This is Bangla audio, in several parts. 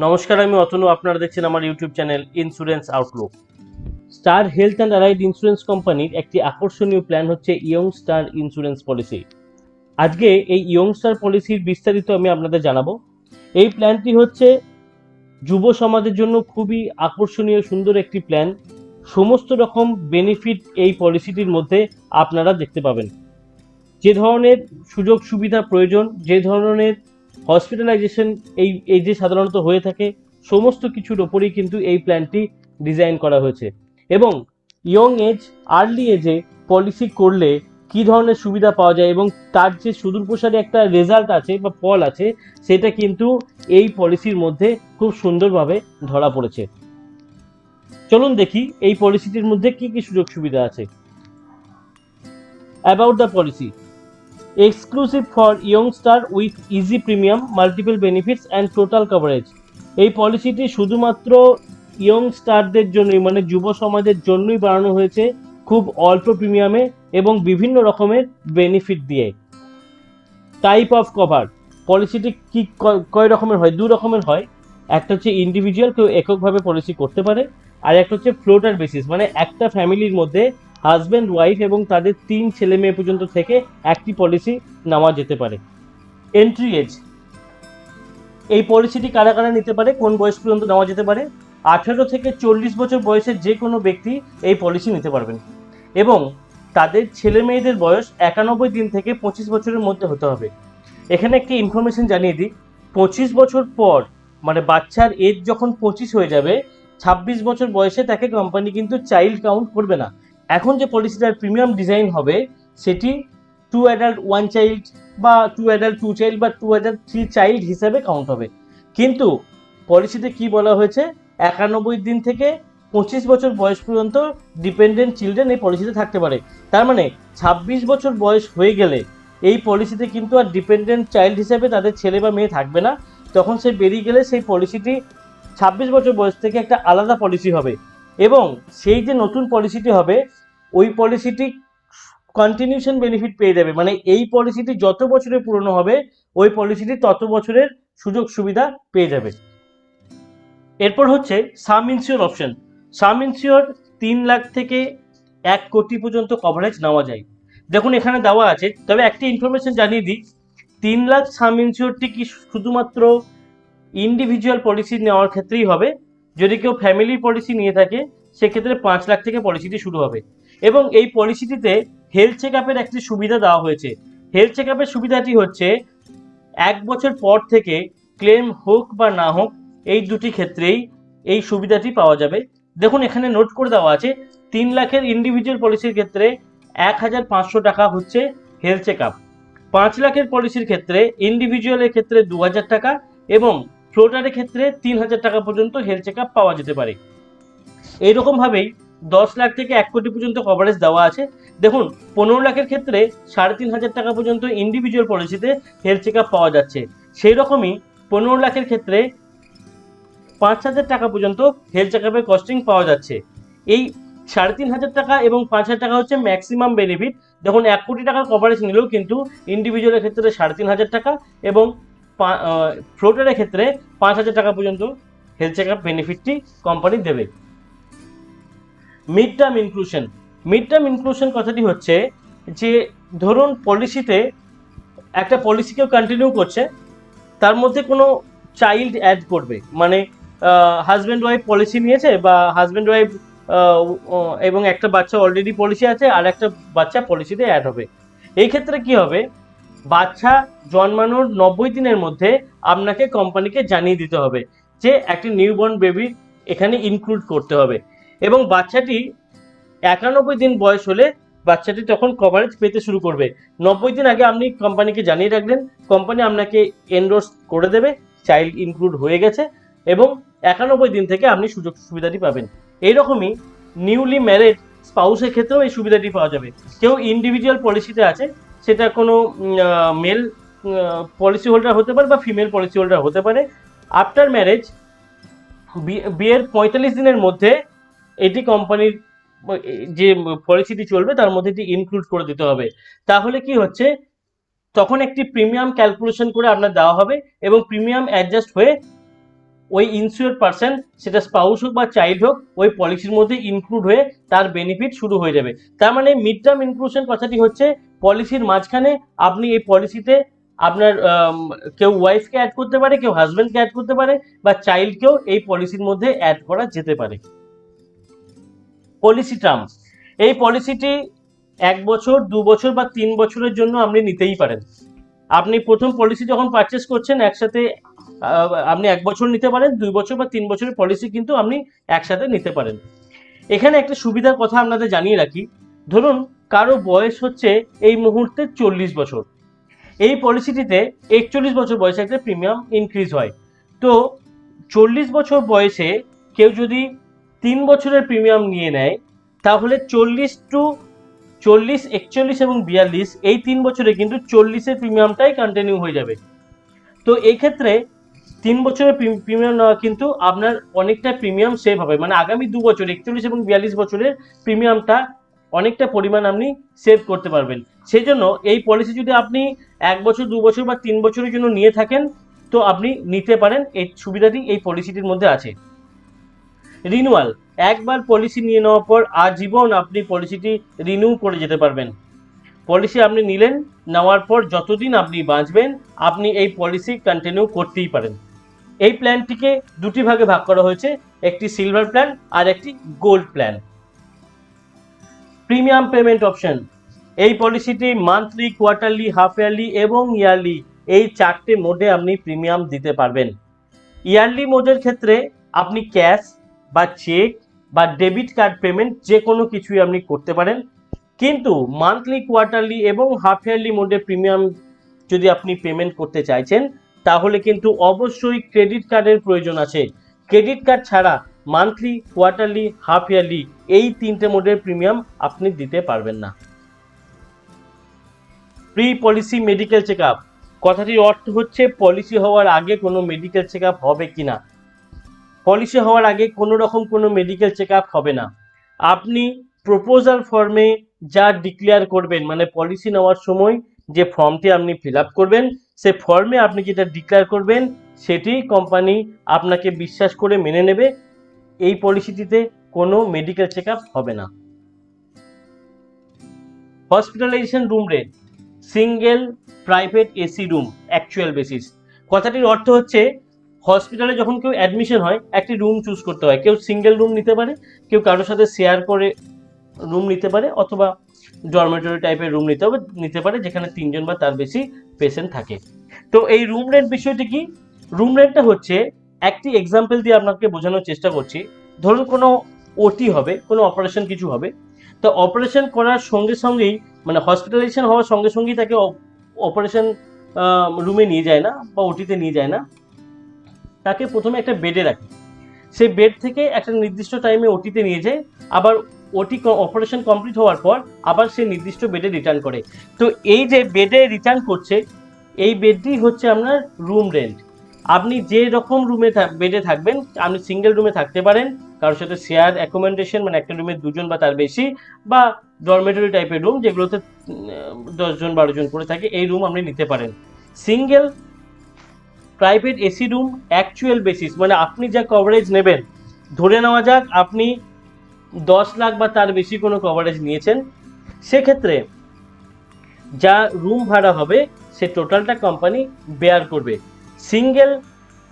নমস্কার, আমি অতনু। আপনারা দেখছেন আমার YouTube channel insurance Outlook. Star health and allied insurance কোম্পানির একটি আকর্ষণীয় প্ল্যান হচ্ছে ইয়ং স্টার ইন্স্যুরেন্স পলিসি। আজকে এই ইয়ং স্টার পলিসির বিস্তারিত আমি আপনাদের জানাবো। এই প্ল্যানটি হচ্ছে যুব সমাজের জন্য খুবই আকর্ষণীয় সুন্দর একটি প্ল্যান। সমস্ত রকম বেনিফিট এই পলিসিটির মধ্যে আপনারা দেখতে পাবেন। যে ধরনের সুযোগ সুবিধা প্রয়োজন, যে ধরনের হসপিটালাইজেশন এই যে সাধারণত হয়ে থাকে, সমস্ত কিছুর ওপরেই কিন্তু এই প্ল্যানটি ডিজাইন করা হয়েছে। এবং ইয়ং এজ, আর্লি এজে পলিসি করলে কি ধরনের সুবিধা পাওয়া যায় এবং তার যে সুদূরপ্রসারী একটা রেজাল্ট আছে বা ফল আছে, সেটা কিন্তু এই পলিসির মধ্যে খুব সুন্দরভাবে ধরা পড়েছে। চলুন দেখি এই পলিসিটির মধ্যে কি কি সুযোগ সুবিধা আছে। About the policy: exclusive for ইয়ংস্টার with easy premium, multiple benefits and total coverage. এই পলিসিটি শুধুমাত্র ইয়ংস্টারদের জন্যই, মানে যুব সমাজের জন্যই বানানো হয়েছে, খুব অল্প প্রিমিয়ামে এবং বিভিন্ন রকমের বেনিফিট দিয়ে। টাইপ অফ কভার: পলিসিটি কি কয় রকমের হয়? দু রকমের হয়। একটা হচ্ছে ইন্ডিভিজুয়াল, কেউ এককভাবে পলিসি করতে পারে, আর একটা হচ্ছে ফ্লোটার বেসিস, মানে একটা ফ্যামিলির মধ্যে হাজব্যান্ড, ওয়াইফ এবং তাদের 3 ছেলে মেয়ে পর্যন্ত থেকে একটি পলিসি নেওয়া যেতে পারে। এন্ট্রি এজ: এই পলিসিটি কারা কারা নিতে পারে, কোন বয়স পর্যন্ত নেওয়া যেতে পারে? 18 থেকে 40 বছর বয়সের যে কোনো ব্যক্তি এই পলিসি নিতে পারবেন এবং তাদের ছেলে মেয়েদের বয়স 91 দিন থেকে 25 বছরের মধ্যে হতে হবে। এখানে একটি ইনফরমেশন জানিয়ে দিই, 25 বছর পর, মানে বাচ্চার এজ যখন 25 হয়ে যাবে, 26 বছর বয়সে তাকে কোম্পানি কিন্তু চাইল্ড কাউন্ট করবে না। এখন যে পলিসিটার প্রিমিয়াম ডিজাইন হবে সেটি 2 অ্যাডাল্ট 1 চাইল্ড বা 2 অ্যাডাল্ট 2 চাইল্ড বা 2 অ্যাডাল্ট 3 চাইল্ড হিসাবে কাউন্ট হবে। কিন্তু পলিসিতে কি বলা হয়েছে, 91 দিন থেকে 25 বছর বয়স পর্যন্ত ডিপেন্ডেন্ট চিলড্রেন এই পলিসিতে থাকতে পারে। তার মানে 26 বছর বয়স হয়ে গেলে এই পলিসিতে কিন্তু আর ডিপেন্ডেন্ট চাইল্ড হিসেবে তাদের ছেলে বা মেয়ে থাকবে না। তখন সে বেরিয়ে গেলে সেই পলিসিটি 26 বছর বয়স থেকে একটা আলাদা পলিসি হবে এবং সেই যে নতুন পলিসিটি হবে ওই পলিসিটি কন্টিনিউশন বেনিফিট পেয়ে যাবে। মানে এই পলিসিটি যত বছরের পুরনো হবে ওই পলিসিটি তত বছরের সুযোগ সুবিধা পেয়ে যাবে। এরপর হচ্ছে সাম ইনসিওর অপশন। সাম ইনসিওর 3 লাখ থেকে 1 কোটি পর্যন্ত কভারেজ নেওয়া যায়। দেখুন এখানে দেওয়া আছে, তবে একটি ইনফরমেশন জানিয়ে দিই, 3 লাখ সাম ইনসিওরটি কি শুধুমাত্র ইন্ডিভিজুয়াল পলিসি নেওয়ার ক্ষেত্রেই হবে। যদি কেউ ফ্যামিলি পলিসি নিয়ে থাকে সেক্ষেত্রে 5 লাখ থেকে পলিসিটি শুরু হবে। এবং এই পলিসিটিতে হেলথ চেক আপের একটি সুবিধা দেওয়া হয়েছে। হেলথ চেক আপের সুবিধাটি হচ্ছে 1 বছর পর থেকে ক্লেম হোক বা না হোক, এই দুটি ক্ষেত্রেই এই সুবিধাটি পাওয়া যাবে। দেখুন এখানে নোট করে দেওয়া আছে, 3 লাখের ইন্ডিভিজুয়াল পলিসির ক্ষেত্রে 1500 টাকা হচ্ছে হেলথ চেক আপ। 5 লাখের পলিসির ক্ষেত্রে ইন্ডিভিজুয়ালের ক্ষেত্রে 2000 টাকা এবং ফ্লোটারের ক্ষেত্রে 3000 টাকা পর্যন্ত হেলথ চেক আপ পাওয়া যেতে পারে। এইরকম ভাবেই 10 লাখ থেকে 1 কোটি পর্যন্ত কভারেজ দেওয়া আছে। দেখুন 15 লাখের ক্ষেত্রে 3500 টাকা পর্যন্ত ইন্ডিভিজুয়াল পলিসিতে হেলথ চেক আপ পাওয়া যাচ্ছে। সেই রকমই 15 লাখের ক্ষেত্রে 5000 টাকা পর্যন্ত হেলথ চেক আপের কস্টিং পাওয়া যাচ্ছে। এই 3500 টাকা এবং 5000 টাকা হচ্ছে ম্যাক্সিমাম বেনিফিট। দেখুন 1 কোটি টাকার কভারেজ নিলেও কিন্তু ইন্ডিভিজুয়ালের ক্ষেত্রে 3500 টাকা এবং ফ্লোটারের ক্ষেত্রে 5000 টাকা পর্যন্ত হেলথ চেক আপ বেনিফিটটি কোম্পানি দেবে। Mid term inclusion. Mid term inclusion কথাটি হচ্ছে যে ধরুন পলিসিতে একটা পলিসি কেউ কন্টিনিউ করছে, তার মধ্যে কোনো চাইল্ড অ্যাড করবে, মানে হাজব্যান্ড ওয়াইফ পলিসি নিয়েছে বা হাজব্যান্ড ওয়াইফ এবং একটা বাচ্চা অলরেডি পলিসি আছে আর একটা বাচ্চা পলিসিতে অ্যাড হবে। এই ক্ষেত্রে কি হবে, বাচ্চা জন্মানোর 90 দিনের মধ্যে আপনাকে কোম্পানিকে জানিয়ে দিতে হবে যে একটি নিউবর্ন বেবি এখানে ইনক্লুড করতে হবে এবং বাচ্চাটি 91 দিন বয়স হলে বাচ্চাটি তখন কভারেজ পেতে শুরু করবে। 90 দিন আগে আপনি কোম্পানিকে জানিয়ে রাখলেন, কোম্পানি আপনাকে এন্ডোর্স করে দেবে চাইল্ড ইনক্লুড হয়ে গেছে এবং 91 দিন থেকে আপনি সুযোগ সুবিধাটি পাবেন। এইরকমই নিউলি ম্যারেড স্পাউসের ক্ষেত্রেও এই সুবিধাটি পাওয়া যাবে। কেউ ইন্ডিভিজুয়াল পলিসিতে আছে, সেটা কোনো মেল পলিসি হোল্ডার হতে পারে বা ফিমেল পলিসি হোল্ডার হতে পারে। আফটার ম্যারেজ, বিয়ের 45 দিনের মধ্যে এটি কোম্পানির যে পলিসিটি চলবে তার মধ্যে এটি ইনক্লুড করে দিতে হবে। তাহলে কি হচ্ছে, তখন একটি প্রিমিয়াম ক্যালকুলেশন করে আপনার দেওয়া হবে এবং প্রিমিয়াম অ্যাডজাস্ট হয়ে ওই ইনসিওর্ড পার্সন, সেটা স্পাউস হোক বা চাইল্ড হোক, ওই পলিসির মধ্যে ইনক্লুড হয়ে তার বেনিফিট শুরু হয়ে যাবে। তার মানে মিড টার্ম ইনক্লুশন কথাটি হচ্ছে পলিসির মাঝখানে আপনি এই পলিসিতে আপনার কেউ ওয়াইফকে অ্যাড করতে পারে, কেউ হাজব্যান্ডকে অ্যাড করতে পারে, বা চাইল্ডকেও এই পলিসির মধ্যে অ্যাড করা যেতে পারে। পলিসি টার্ম, এই পলিসিটি 1 বছর, 2 বছর বা 3 বছরের জন্য আপনি নিতেই পারেন। আপনি প্রথম পলিসি যখন পারচেস করছেন একসাথে আপনি 1 বছর নিতে পারেন, 2 বছর বা 3 বছরের পলিসি কিন্তু আপনি একসাথে নিতে পারেন। এখানে একটা সুবিধার কথা আপনাদের জানিয়ে রাখি, ধরুন কারো বয়স হচ্ছে এই মুহূর্তে 40 বছর, এই পলিসিটিতে 41 বছর বয়সে একটা প্রিমিয়াম ইনক্রিজ হয়। তো 40 বছর বয়সে কেউ যদি 3 বছরের প্রিমিয়াম নিয়ে নেয়, তাহলে 40 41 এবং 42 এই 3 বছরে কিন্তু 40-এর প্রিমিয়ামটাই কন্টিনিউ হয়ে যাবে। তো এই ক্ষেত্রে 3 বছরের প্রিমিয়াম নেওয়া কিন্তু আপনার অনেকটা প্রিমিয়াম সেভ হবে, মানে আগামী 2 বছর 41 এবং 42 বছরের প্রিমিয়ামটা অনেকটা পরিমাণ আপনি সেভ করতে পারবেন। সেই জন্য এই পলিসি যদি আপনি 1 বছর, 2 বছর বা 3 বছরের জন্য নিয়ে থাকেন, তো আপনি নিতে পারেন, এই সুবিধাটি এই পলিসিটির মধ্যে আছে। রিনিউয়াল, একবার পলিসি নিয়ে নেওয়ার পর আজীবন আপনি পলিসিটি রিনিউ করে যেতে পারবেন। পলিসি আপনি নিলেন, নেওয়ার পর যতদিন আপনি বাঁচবেন আপনি এই পলিসি কন্টিনিউ করতেই পারেন। এই প্ল্যানটিকে দুটি ভাগে ভাগ করা হয়েছে, একটি সিলভার প্ল্যান আর একটি gold plan. Premium payment option, এই পলিসিটি মান্থলি, কোয়ার্টারলি, হাফ ইয়ারলি এবং ইয়ারলি এই 4টে মোডে আপনি প্রিমিয়াম দিতে পারবেন। ইয়ারলি মোডের ক্ষেত্রে আপনি ক্যাশ বা চেক বা ডেবিট কার্ড পেমেন্ট যে কোনো কিছুই আপনি করতে পারেন, কিন্তু মান্থলি, কোয়ার্টারলি এবং হাফ ইয়ারলি মোডে প্রিমিয়াম যদি আপনি পেমেন্ট করতে চাইছেন, তাহলে কিন্তু অবশ্যই ক্রেডিট কার্ডের প্রয়োজন আছে। ক্রেডিট কার্ড ছাড়া মান্থলি, কোয়ার্টারলি, হাফ ইয়ারলি এই 3টে মোডের প্রিমিয়াম আপনি দিতে পারবেন না। Pre policy medical check up, কথাটির অর্থ হচ্ছে পলিসি হওয়ার আগে কোনো মেডিকেল চেক আপ হবে কিনা। পলিসি হওয়ার আগে কোনো রকম কোনো মেডিকেল চেক আপ হবে না। আপনি প্রপোজাল ফর্মে যা ডিক্লেয়ার করবেন, মানে পলিসি নেওয়ার সময় যে ফর্মটি আপনি ফিল আপ করবেন, সে ফর্মে আপনি যেটা ডিক্লেয়ার করবেন সেটি কোম্পানি আপনাকে বিশ্বাস করে মেনে নেবে। এই পলিসিটিতে কোনো মেডিকেল চেক আপ হবে না। Hospitalisation room rate, single private AC room actual basis, কথাটির অর্থ হচ্ছে হসপিটালে যখন কেউ অ্যাডমিশন হয় একটি রুম চুজ করতে হয়। কেউ সিঙ্গেল রুম নিতে পারে, কেউ কারোর সাথে শেয়ার করে রুম নিতে পারে, অথবা ডরমেটরি টাইপের রুম নিতে পারে যেখানে 3জন বা তার বেশি পেশেন্ট থাকে। তো এই রুম রেন্ট বিষয়টি কি? রুম রেন্টটা হচ্ছে, একটি এক্সাম্পল দিয়ে আপনাকে বোঝানোর চেষ্টা করছি। ধরুন কোনো ওটি হবে, কোনো অপারেশন কিছু হবে, তো অপারেশন করার সঙ্গে সঙ্গেই, মানে হসপিটালাইজেশন হওয়ার সঙ্গে সঙ্গেই তাকে অপারেশন রুমে নিয়ে যায় না বা ওটিতে নিয়ে যায় না, তাকে প্রথমে একটা বেডে রাখে, সেই বেড থেকে একটা নির্দিষ্ট টাইমে ওটিতে নিয়ে যায়, আবার ওটি অপারেশন কমপ্লিট হওয়ার পর আবার সেই নির্দিষ্ট বেডে রিটার্ন করে। তো এই যে বেডে রিটার্ন করছে, এই বেডটি হচ্ছে আপনার রুম রেন্ট। আপনি যে রকম রুমে বেডে থাকবেন, আপনি সিঙ্গেল রুমে থাকতে পারেন, কারোর সাথে শেয়ার অ্যাকোমোডেশন, মানে একটা রুমে 2জন বা তার বেশি, বা ডরমেটরি টাইপের রুম যেগুলোতে 10জন 12জন করে থাকে, এই রুম আপনি নিতে পারেন। Single private AC room actual basis, মানে আপনি যা কভারেজ নেবেন, ধরে নেওয়া যাক আপনি 10 লাখ বা তার বেশি কোনো কভারেজ নিয়েছেন, সেক্ষেত্রে যা রুম ভাড়া হবে সে টোটালটা কোম্পানি বেয়ার করবে। সিঙ্গেল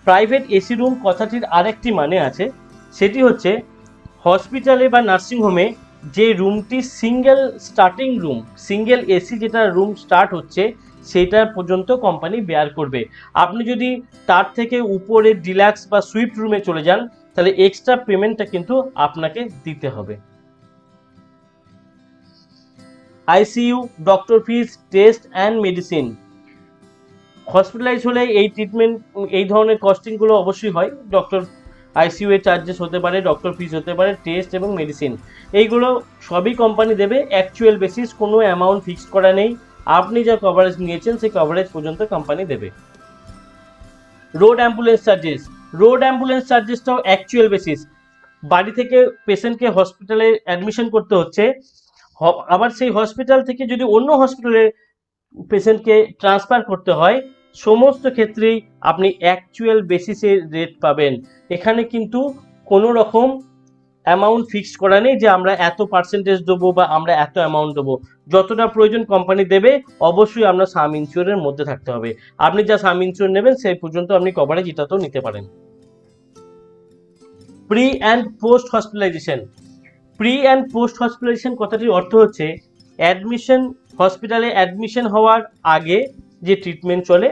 প্রাইভেট এসি রুম কথাটির আরেকটি মানে আছে, সেটি হচ্ছে হসপিটালে বা নার্সিংহোমে যে রুমটি single starting room, single AC যেটা রুম স্টার্ট হচ্ছে সেটা পর্যন্ত কোম্পানি বেয়ার করবে। আপনি যদি তার থেকে উপরে ডিলাক্স বা সুইট রুমে চলে যান, তাহলে এক্সট্রা পেমেন্টটা কিন্তু আপনাকে দিতে হবে। ICU, doctor fees, test and medicine, hospitalize হলে এই ট্রিটমেন্ট, এই ধরনের কস্টিংগুলো অবশ্যই হয়। ডক্টর আইসিইউ এর চার্জেস হতে পারে, ডক্টর ফিস হতে পারে, টেস্ট এবং মেডিসিন, এইগুলো সবই কোম্পানি দেবে অ্যাকচুয়াল বেসিস, কোনো অ্যামাউন্ট ফিক্সড করা নেই। আপনি যা কভারেজ নিয়েছেন সেই কভারেজ পর্যন্ত কোম্পানি দেবে। Road ambulance charges, road ambulance চার্জেসটাও অ্যাকচুয়াল বেসিস। বাড়ি থেকে পেশেন্টকে হসপিটালে অ্যাডমিশন করতে হচ্ছে, আবার সেই হসপিটাল থেকে যদি অন্য হসপিটালে পেশেন্টকে ট্রান্সফার করতে হয়, সমস্ত ক্ষেত্রেই আপনি অ্যাকচুয়াল বেসিসে রেট পাবেন। এখানে কিন্তু কোনো রকম অ্যামাউন্ট ফিক্সড করা নেই যে আমরা এত পার্সেন্টেজ দেবো বা আমরা এত অ্যামাউন্ট দেবো। যতটা প্রয়োজন কোম্পানি দেবে, অবশ্যই আমরা সাম ইনসিওরের মধ্যে থাকতে হবে। আপনি যা সাম ইনসিওর নেবেন সেই পর্যন্ত আপনি কভারেজ এটাতেও নিতে পারেন। Pre and post hospitalisation. Pre and post hospitalisation কথাটির অর্থ হচ্ছে অ্যাডমিশন, হসপিটালে অ্যাডমিশন হওয়ার আগে যে ট্রিটমেন্ট চলে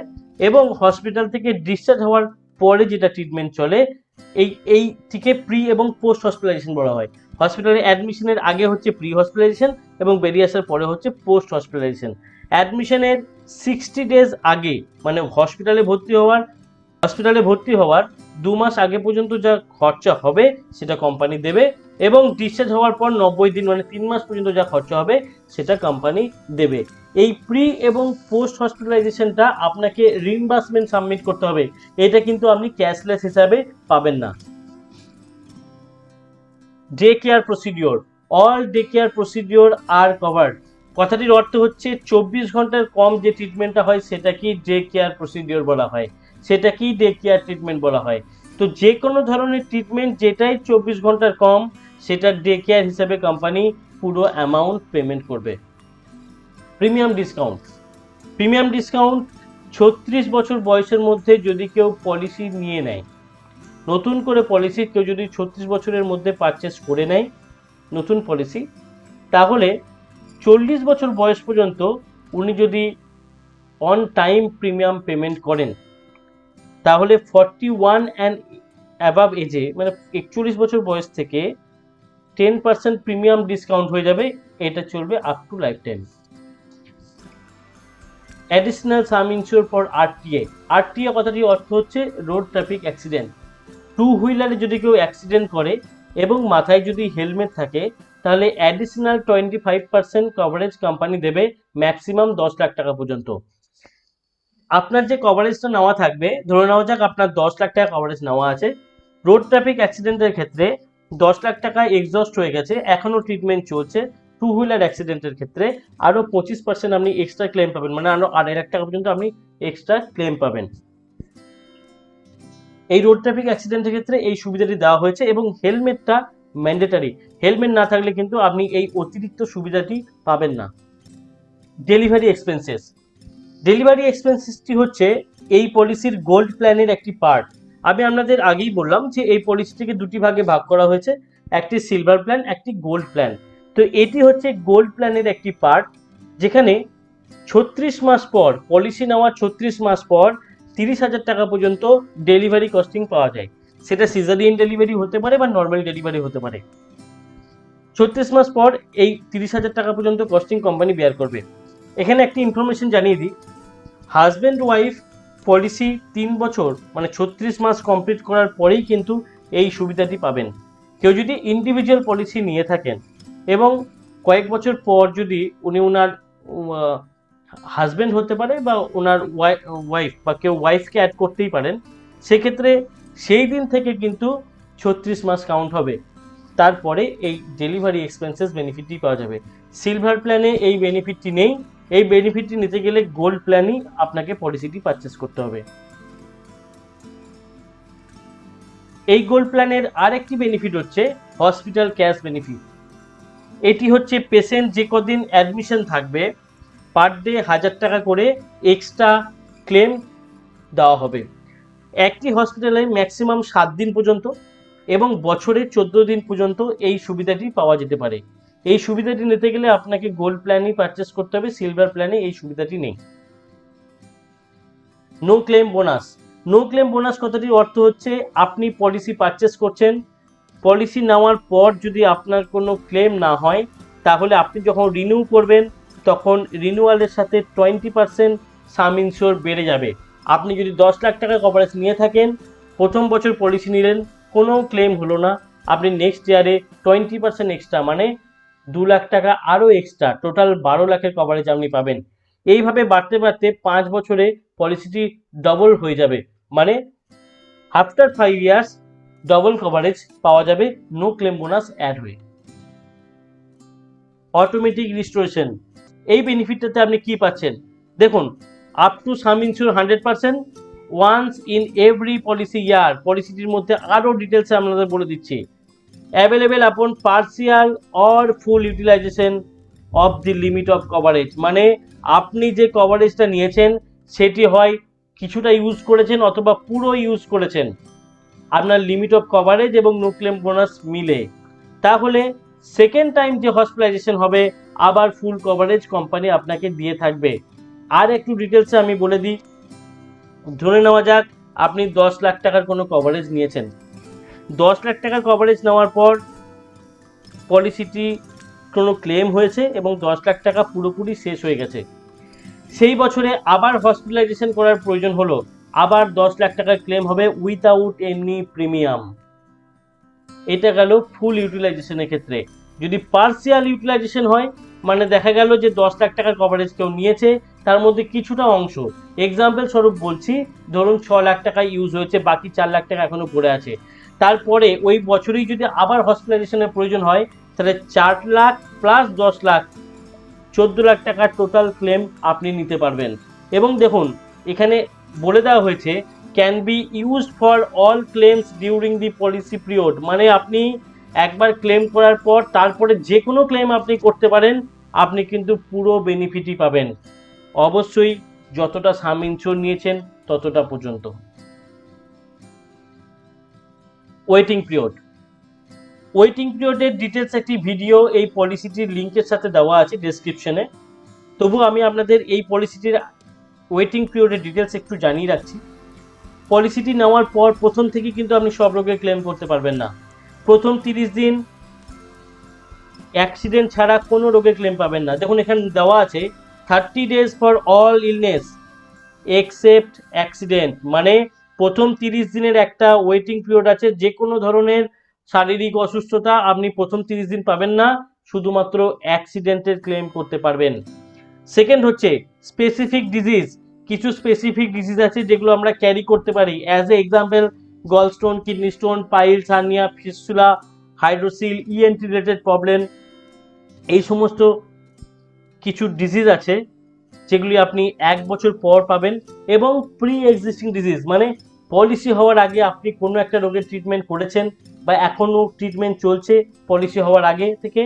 এবং হসপিটাল থেকে ডিসচার্জ হওয়ার পরে যেটা ট্রিটমেন্ট চলে, এইটিকে প্রি এবং পোস্ট হসপিটালাইজেশন বলা হয়। হসপিটালে অ্যাডমিশনের আগে হচ্ছে প্রি হসপিটালাইজেশন এবং বেরিয়ে আসার পরে হচ্ছে পোস্ট হসপিটালাইজেশন। অ্যাডমিশনের 60 ডেজ আগে, মানে হসপিটালে ভর্তি হওয়ার 2 মাস আগে পর্যন্ত যা খরচা হবে সেটা কোম্পানি দেবে এবং ডিসচার্জ হওয়ার পর 90 দিন মানে 3 মাস পর্যন্ত যা খরচা হবে সেটা কোম্পানি দেবে। এই প্রি এবং পোস্ট হসপিটালাইজেশনটা আপনাকে রিইম্বার্সমেন্ট সাবমিট করতে হবে। এটা কিন্তু আপনি ক্যাশলেস হিসাবে পাবেন না। Day care procedure. All day care procedure are covered. কথাটির অর্থ হচ্ছে 24 ঘন্টার কম যে ট্রিটমেন্টটা হয় সেটাকেই ডে কেয়ার প্রসিডিওর বলা হয়, সেটাকেই ডে কেয়ার ট্রিটমেন্ট বলা হয়। তো যে কোনো ধরনের ট্রিটমেন্ট যেটাই 24 ঘন্টার কম সেটা ডে কেয়ার হিসেবে কোম্পানি পুরো অ্যামাউন্ট পেমেন্ট করবে। Premium discount. প্রিমিয়াম ডিসকাউন্ট 36 বছর বয়সের মধ্যে যদি কেউ পলিসি নিয়ে নেয়, নতুন করে পলিসি কেউ যদি 36 বছরের মধ্যে পারচেস করে নেয় নতুন পলিসি, তাহলে 40 বছর বয়স পর্যন্ত উনি যদি অন টাইম প্রিমিয়াম পেমেন্ট করেন, তাহলে 41 অ্যান্ড অ্যাবাভ এজে মানে 41 বছর বয়স থেকে 10% প্রিমিয়াম ডিসকাউন্ট হয়ে যাবে। এটা চলবে up to life time. Additional some ensure for RTA. RTA কথাটির অর্থ হচ্ছে রোড ট্রাফিক অ্যাক্সিডেন্ট। টু হুইলারে যদি কেউ অ্যাক্সিডেন্ট করে এবং মাথায় যদি হেলমেট থাকে, তাহলে অ্যাডিশনাল 25% কভারেজ কোম্পানি দেবে, ম্যাক্সিমাম 10 লাখ টাকা পর্যন্ত। আপনার যে কভারেজটা নেওয়া থাকবে, ধরে নেওয়া যাক আপনার 10 লাখ টাকা কভারেজ নেওয়া আছে, রোড ট্রাফিক অ্যাক্সিডেন্টের ক্ষেত্রে 10 লাখ টাকা এক্সস্ট হয়ে গেছে, এখনো ট্রিটমেন্ট চলছে। টু হুইলার অ্যাক্সিডেন্টের ক্ষেত্রে আরও 25% আপনি এক্সট্রা ক্লেম পাবেন, মানে আরও 2.5 লাখ টাকা পর্যন্ত আপনি এক্সট্রা ক্লেম পাবেন। এই রোড ট্রাফিক অ্যাক্সিডেন্টের ক্ষেত্রে এই সুবিধাটি দেওয়া হয়েছে এবং হেলমেটটা ম্যান্ডেটারি। হেলমেট না থাকলে কিন্তু আপনি এই অতিরিক্ত সুবিধাটি পাবেন না। Delivery expenses. ডেলিভারি এক্সপেন্সেসটি হচ্ছে এই পলিসির গোল্ড প্ল্যানের একটি পার্ট। আমি আপনাদের আগেই বললাম যে এই পলিসিটিকে দুটি ভাগে ভাগ করা হয়েছে, একটি সিলভার প্ল্যান, একটি গোল্ড প্ল্যান। তো এটি হচ্ছে গোল্ড প্ল্যানের একটি পার্ট, যেখানে 36 মাস পর, পলিসি নেওয়ার 36 মাস পর 30,000 টাকা পর্যন্ত ডেলিভারি কস্টিং পাওয়া যায়। সেটা সিজারিয়ান ডেলিভারি হতে পারে বা নর্মাল ডেলিভারি হতে পারে। 36 মাস পর এই 30,000 টাকা পর্যন্ত কস্টিং কোম্পানি বেয়ার করবে। এখানে একটি ইনফরমেশন জানিয়ে দিই, হাজব্যান্ড ওয়াইফ পলিসি 3 বছর মানে 36 মাস কমপ্লিট করার পরেই কিন্তু এই সুবিধাটি পাবেন। কেউ যদি ইন্ডিভিজুয়াল পলিসি নিয়ে থাকেন এবং কয়েক বছর পর যদি উনি ওনার হাজব্যান্ড হতে পারে বা ওনার ওয়াইফ বা কেউ ওয়াইফকে অ্যাড করতেই পারেন, সেক্ষেত্রে সেই দিন থেকে কিন্তু 36 মাস কাউন্ট হবে, তারপরে এই ডেলিভারি এক্সপেন্সেস বেনিফিটটি পাওয়া যাবে। সিলভার প্ল্যানে এই বেনিফিটটি নেই। এই বেনিফিটটি নিতে গেলে গোল্ড প্ল্যানই আপনাকে পলিসিটি পারচেস করতে হবে। এই গোল্ড প্ল্যানের আরেকটি বেনিফিট হচ্ছে হসপিটাল ক্যাশ বেনিফিট। এটি হচ্ছে পেশেন্ট যে কদিন অ্যাডমিশন থাকবে পার ডে 1000 টাকা করে এক্সট্রা ক্লেম দেওয়া হবে। একটি হসপিটালে ম্যাক্সিমাম 7 দিন পর্যন্ত এবং বছরে 14 দিন পর্যন্ত এই সুবিধাটি পাওয়া যেতে পারে। এই সুবিধাটি নিতে গেলে আপনাকে গোল্ড প্ল্যানই পারচেস করতে হবে, সিলভার প্ল্যানে এই সুবিধাটি নেই। No claim bonus. No claim bonus কথাটির অর্থ হচ্ছে আপনি পলিসি পারচেস করছেন, পলিসি নেওয়ার পর যদি আপনার কোনো ক্লেম না হয়, তাহলে আপনি যখন রিনিউ করবেন তখন রিনিউয়ালের সাথে 20% সাম ইনসিওর বেড়ে যাবে। আপনি যদি 10 লাখ টাকা কভারেজ নিয়ে থাকেন, প্রথম বছর পলিসি নিলেন, কোনো ক্লেম হলো না, আপনি নেক্সট ইয়ারে 20% এক্সট্রা মানে 2 লাখ টাকা আরও এক্সট্রা, টোটাল 12 লাখের কভারেজ আপনি পাবেন। এইভাবে বাড়তে বাড়তে 5 বছরে পলিসিটি ডবল হয়ে যাবে, মানে আফটার 5 ইয়ার্স ডবল কভারেজ পাওয়া যাবে নো ক্লেম বোনাস অ্যাড হয়ে। Automatic restoration. এই বেনিফিটটাতে আপনি কি পাচ্ছেন দেখুন, up to sum insured 100% once in every policy year. পলিসিটির মধ্যে আরও ডিটেলসে আপনাদের বলে দিচ্ছি। Available upon partial or full utilization of the limit of coverage, মানে আপনি যে কভারেজটা নিয়েছেন সেটি হয় কিছুটা ইউজ করেছেন অথবা পুরো ইউজ করেছেন আপনার লিমিট অফ কভারেজ এবং নো ক্লেম বোনাস মিলে, তাহলে সেকেন্ড টাইম যে হসপিটালাইজেশন হবে আবার ফুল কভারেজ কোম্পানি আপনাকে দিয়ে থাকবে। আর একটু ডিটেলসে আমি বলে দিই, ধরে নেওয়া যাক আপনি 10 লাখ টাকার কোনো কভারেজ নিয়েছেন। 10 লাখ টাকার কভারেজ নেওয়ার পর পলিসিটি কোনো ক্লেম হয়েছে এবং 10 লাখ টাকা পুরোপুরি শেষ হয়ে গেছে। সেই বছরে আবার হসপিটালাইজেশন করার প্রয়োজন হলো, আবার 10 লাখ টাকার ক্লেম হবে উইথাউট এনি প্রিমিয়াম। এটা গেল ফুল ইউটিলাইজেশনের ক্ষেত্রে। যদি পার্সিয়াল ইউটিলাইজেশন হয়, মানে দেখা গেল যে 10 লাখ টাকার কভারেজ কেউ নিয়েছে, তার মধ্যে কিছুটা অংশ, এক্সাম্পল স্বরূপ বলছি, ধরুন 6 লাখ টাকা ইউজ হয়েছে, বাকি 4 লাখ টাকা এখনো পড়ে আছে। তারপরে ওই বছরেই যদি আবার হসপিটালাইজেশনের প্রয়োজন হয়, তাহলে 4 লাখ প্লাস 10 লাখ 14 লাখ টাকার টোটাল ক্লেম আপনি নিতে পারবেন। এবং দেখুন এখানে বলে দেওয়া হয়েছে can be used for all claims during the policy period, মানে আপনি একবার ক্লেম করার পর তারপরে যে কোনো ক্লেম আপনি করতে পারেন, আপনি কিন্তু পুরো বেনিফিটই পাবেন, অবশ্যই যতটা সাম ইনসিওর নিয়েছেন ততটা পর্যন্ত। ওয়েটিং পিরিয়ড, ওয়েটিং পিরিয়ডের ডিটেলস একটি ভিডিও এই পলিসিটির লিঙ্কের সাথে দেওয়া আছে ডেসক্রিপশনে। তবু আমি আপনাদের এই পলিসিটির ওয়েটিং পিরিয়ডের ডিটেলস একটু জানিয়ে রাখছি। পলিসিটি নেওয়ার পর প্রথম থেকে কিন্তু আপনি সব রোগের ক্লেম করতে পারবেন না। প্রথম 30 দিন অ্যাক্সিডেন্ট ছাড়া কোনো রোগের ক্লেম পাবেন না। দেখুন এখানে দেওয়া আছে 30 days for all illness except accident, মানে প্রথম 30 দিনের একটা ওয়েটিং পিরিয়ড আছে। যে কোনো ধরনের শারীরিক অসুস্থতা আপনি প্রথম 30 দিন পাবেন না, শুধুমাত্র অ্যাক্সিডেন্টের ক্লেম করতে পারবেন। সেকেন্ড হচ্ছে স্পেসিফিক ডিজিজ, কিছু স্পেসিফিক ডিজিজ আছে যেগুলো আমরা ক্যারি করতে পারি, as a example gallstone, kidney stone, piles, hernia, fistula, hydrocele, ENT related problem, এই সমস্ত কিছু ডিজিজ আছে যেগুলি আপনি 1 বছর পর পাবেন। এবং প্রি এক্সিস্টিং ডিজিজ, মানে পলিসি হওয়ার আগে আপনি কোনো একটা রোগের ট্রিটমেন্ট করেছেন বা এখনও ট্রিটমেন্ট চলছে পলিসি হওয়ার আগে থেকে,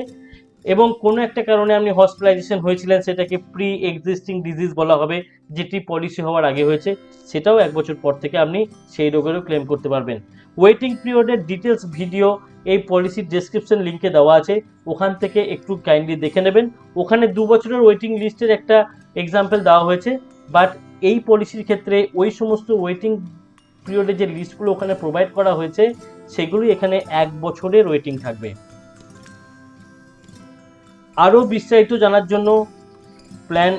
এবং কোনো একটা কারণে আপনি হসপিটালাইজেশন হয়েছিলেন, সেটাকে প্রি এক্সিস্টিং ডিজিজ বলা হবে, যেটি পলিসি হওয়ার আগে হয়েছে, সেটাও 1 বছর পর থেকে আপনি সেই রোগেরও ক্লেম করতে পারবেন। ওয়েটিং পিরিয়ডের ডিটেলস ভিডিও এই পলিসির ডেসক্রিপশন লিঙ্কে দেওয়া আছে, ওখান থেকে একটু কাইন্ডলি দেখে নেবেন। ওখানে 2 বছরের ওয়েটিং লিস্টের একটা এক্সাম্পল দেওয়া হয়েছে, বাট এই পলিসির ক্ষেত্রে ওই সমস্ত ওয়েটিং পিরিয়ডের যে লিস্টগুলো ওখানে প্রোভাইড করা হয়েছে, সেগুলি এখানে 1 বছরের ওয়েটিং থাকবে। আরও বিস্তারিত জানার জন্য প্ল্যান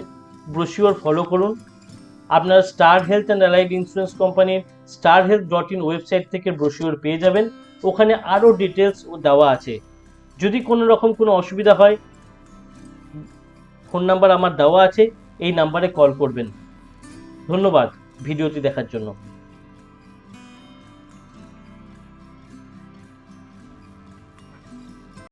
ব্রোশিওর ফলো করুন। আপনার star health and allied insurance কোম্পানির starhealth.in ওয়েবসাইট থেকে ব্রোশিওর পেয়ে যাবেন, ওখানে আরও ডিটেলস দেওয়া আছে। যদি কোনো রকম কোনো অসুবিধা হয়, ফোন নাম্বার আমার দেওয়া আছে, এই নাম্বারে কল করবেন। ধন্যবাদ ভিডিওটি দেখার জন্য।